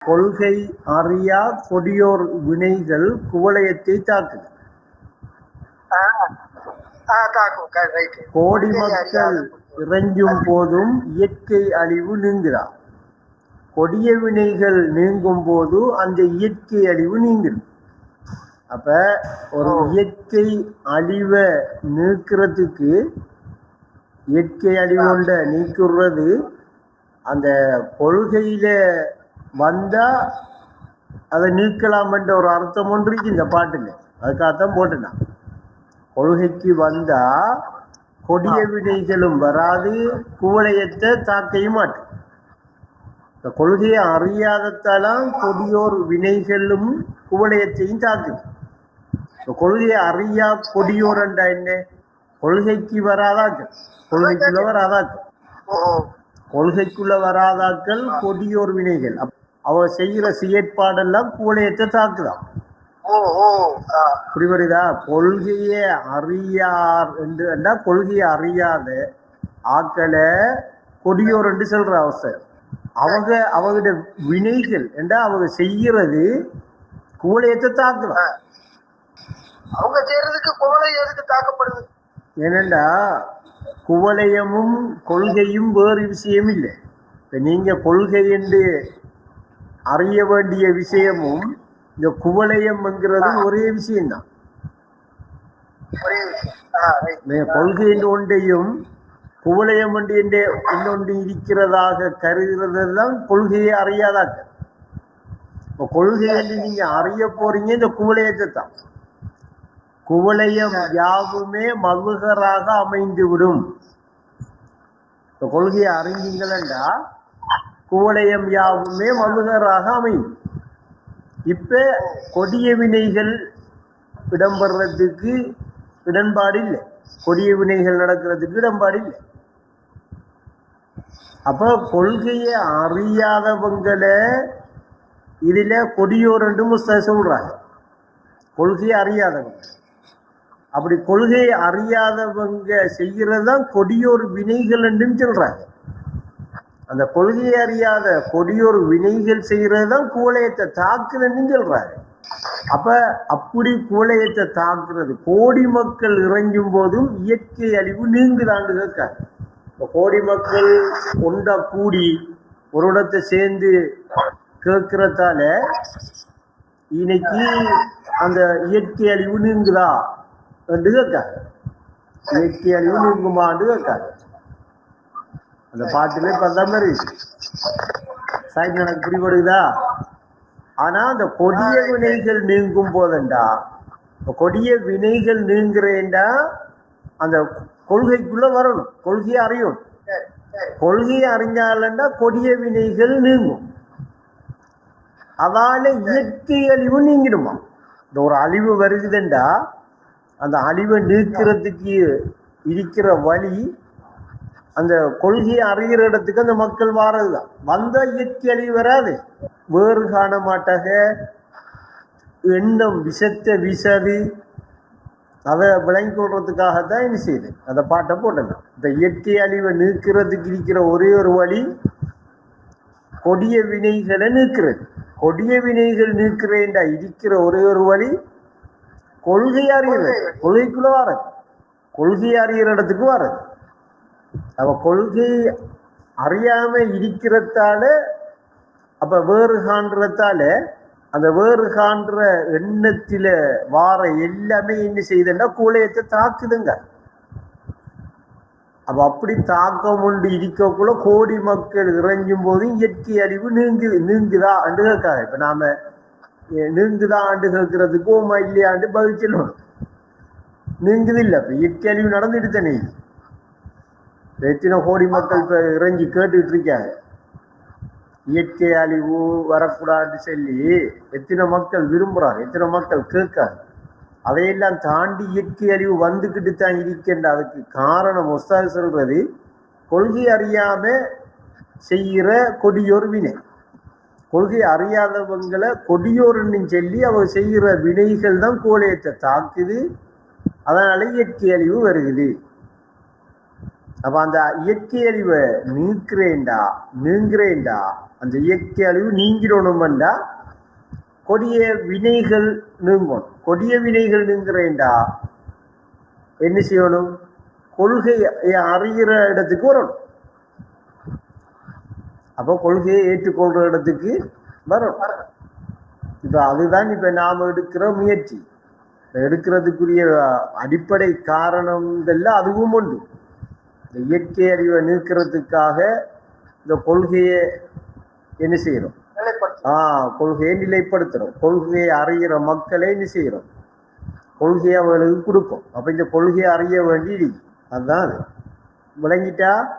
கொள்கை அறியா கொடியோர் வினைகள் குவளையத்தை தாக்குது. கோடி மக்கள் இறைஞ்சும் போதும் இயற்கை அழிவு நீங்குதா? கொடிய வினைகள் நீங்கும் போது அந்த இயற்கை அழிவு நீங்குது. அப்ப ஒரு இயற்கை அழிவை நீக்கிறதுக்கு, இயற்கை அழிவுண்ட நீக்குறது அந்த கொள்கையில வந்தா அதை நீக்கலாம் என்ற ஒரு அர்த்தம் ஒன்று இந்த பாட்டுல. அதுக்காகத்தான் போட்டுனா, கொள்கைக்கு வந்தா கொடிய வினைகளும் வராது, குவளையத்தை தாக்கையும் மாட்டேன். இந்த கொள்கையை அறியாதத்தாலாம் கொடியோர் வினைகளும் குவளையத்தையும் தாக்குது. கொள்கையை அறியா கொடியோர் என்றா என்ன? கொள்கைக்கு வராதாக்கள், கொள்கைக்குள்ள வராதாக்கள், கொள்கைக்குள்ள வராதாக்கள் கொடியோர் வினைகள். அவ செய்கிற செயற்பாடெல்லாம் குவளையத்தை தாக்குதான். புரிவதா? கொள்கையை அறியார் என்று கொள்கையை அறியாத ஆக்களை கொடியோர் என்று சொல்ற அவசரம். அவங்க வினைகள் என்றா அவங்க செய்யறது குவளையத்தை தாக்குதான். அவங்க செய்யறதுக்கு குவளையம் எதுக்கு தாக்கப்படுது? ஏனென்றா குவளையமும் கொள்கையும் வேறு விஷயம் இல்லை. இப்ப நீங்க கொள்கை என்று அறிய வேண்டிய விஷயமும் இந்த குவளையம் என்கிறது ஒரே விஷயம்தான். கொள்கை என்று ஒன்றையும் குவளையம் என்று இன்னொன்று இருக்கிறதாக கருதுகிறது தான் கொள்கையை அறியாதாக்க. கொள்கை என்று நீங்க அறிய போறீங்க இந்த குவளையத்தை தான். குவளையம் யாவுமே மதுகராக அமைந்து விடும். கொள்கையை அறிஞ்சீங்களா குவளையம் யாவுமே மதுகராக அமையும். இப்ப கொடிய வினைகள் இடம்பெறதுக்கு இடன்பாடு இல்லை, கொடிய வினைகள் நடக்கிறதுக்கு இடன்பாடு இல்லை. அப்ப கொள்கையை அறியாதவங்களை இதுல கொடியோர் என்று சொல்றாங்க. கொள்கையை அறியாதவங்க. அப்படி கொள்கையை அறியாதவங்க செய்யறதுதான் கொடியோர் வினைகள் என்றும் சொல்றாங்க. அந்த கொள்கையை அறியாத கொடியோர் வினைகள் செய்யறதுதான் குவளையத்தை தாக்குதுன்னு சொல்றாங்க. அப்ப அப்படி குவளையத்தை தாக்குறது, கோடி மக்கள் இறைஞ்சும் போதும் இயற்கை அழிவு நீங்குதாண்டு கேட்காங்க. கோடி மக்கள் ஒன்றா கூடி ஒரு இடத்தை சேர்ந்து கேட்கறதால இன்னைக்கு அந்த இயற்கை அழிவு நீங்குதா என்று கேட்காங்க. இயற்கை அழிவு நீங்குமான்னு கேட்காங்க. அந்த பாட்டுல இப்ப அந்த மாதிரி சாய்ந்து எனக்கு புரிபடுதா? ஆனா அந்த கொடிய வினைகள் நீங்கும் போதண்டா, கொடிய வினைகள் நீங்குறேன்டா அந்த கொள்கைக்குள்ள வரணும், கொள்கையை அறியணும். கொள்கையை அறிஞ்சாலண்டா கொடிய வினைகள் நீங்கும். அதால இயற்கை அழிவு நீங்கிடுமா? இந்த ஒரு அழிவு வருகுதுண்டா அந்த அழிவை நீக்கிறதுக்கு இருக்கிற வழி அந்த கொள்கையை அறிகிற இடத்துக்கு அந்த மக்கள் வாரதுதான். வந்த இயற்கை அழிவு வராது. வேறு காண மாட்டாக எண்ணம் விஷத்தை வீசாது. அதை விளங்கி கொள்றதுக்காகத்தான் என்ன செய்யுது அந்த பாட்டை போட்டேன். இந்த இயற்கை அழிவை நீக்கிறதுக்கு இருக்கிற ஒரே ஒரு வழி கொடிய வினைகளை நீக்கிறது. கொடிய வினைகள் நீக்கிறேன்டா இருக்கிற ஒரே ஒரு வழி கொள்கை அறிகிறது. கொள்கைக்குள்ள வாரது, கொள்கை அறிகிற இடத்துக்கு வாரது. அவ கொள்கை அறியாம இருக்கிறதால அப்ப வேறு காண்றதால அந்த வேறு காண்ற எண்ணத்தில வார எல்லாமே என்ன செய்யுதுன்னா குவளையத்தை தாக்குதுங்க. அப்ப அப்படி தாக்கம் ஒன்று இருக்கக்குள்ள கோடி மக்கள் இறைஞ்சும் போது இயற்கை அழிவு நீங்குதா ஆண்டு கேட்காங்க. இப்ப நாம நீங்குதா ஆண்டு கேட்கறதுக்கு ஓமா இல்லையாண்டு பதில் சொல்லணும். நீங்குது இல்லை. இப்ப இயற்கை அழிவு நடந்துட்டு தானே. எத்தனை கோடி மக்கள் இப்ப இறைஞ்சி கேட்டுக்கிட்டு இருக்காங்க இயற்கை அழிவு வரக்கூடாதுன்னு சொல்லி. எத்தனை மக்கள் விரும்புறாங்க, எத்தனை மக்கள் கேட்காங்க. அதையெல்லாம் தாண்டி இயற்கை அழிவு வந்துக்கிட்டு தான் இருக்கின்ற. அதுக்கு காரணம் ஒஸ்தாது சொல்றது கொள்கை அறியாம செய்கிற கொடியோர் வினை. கொள்கை அறியாதவங்களை கொடியோர்னு சொல்லி அவங்க செய்கிற வினைகள் தான் கோளையத்தை தாக்குது. அதனால இயற்கை அழிவு வருகுது. அப்ப அந்த இயற்கை அழிவை நீங்கிறேன்டா அந்த இயற்கை அழிவு நீங்கிடணும்டா கொடிய வினைகள் நீங்கணும். கொடிய வினைகள் நீங்கிறேன்டா என்ன செய்யணும்? கொள்கையை அறிகிற இடத்துக்கு வரணும். அப்போ கொள்கையை ஏற்றுக்கொள்ற இடத்துக்கு வரணும். இப்ப அதுதான் இப்ப நாம எடுக்கிற முயற்சி. எடுக்கிறதுக்குரிய அடிப்படை காரணங்கள்ல அதுவும் உண்டு. இந்த இயற்கை அறிவை நீக்கிறதுக்காக இந்த கொள்கையை என்ன செய்யறோம்? கொள்கையை நிலைப்படுத்துறோம். கொள்கையை அறிகிற மக்களை என்ன செய்யறோம்? கொள்கையை அவர்களுக்கு கொடுக்கும். அப்ப இந்த கொள்கையை அறிய வேண்டி அதுதான் அது. விளங்கிட்டா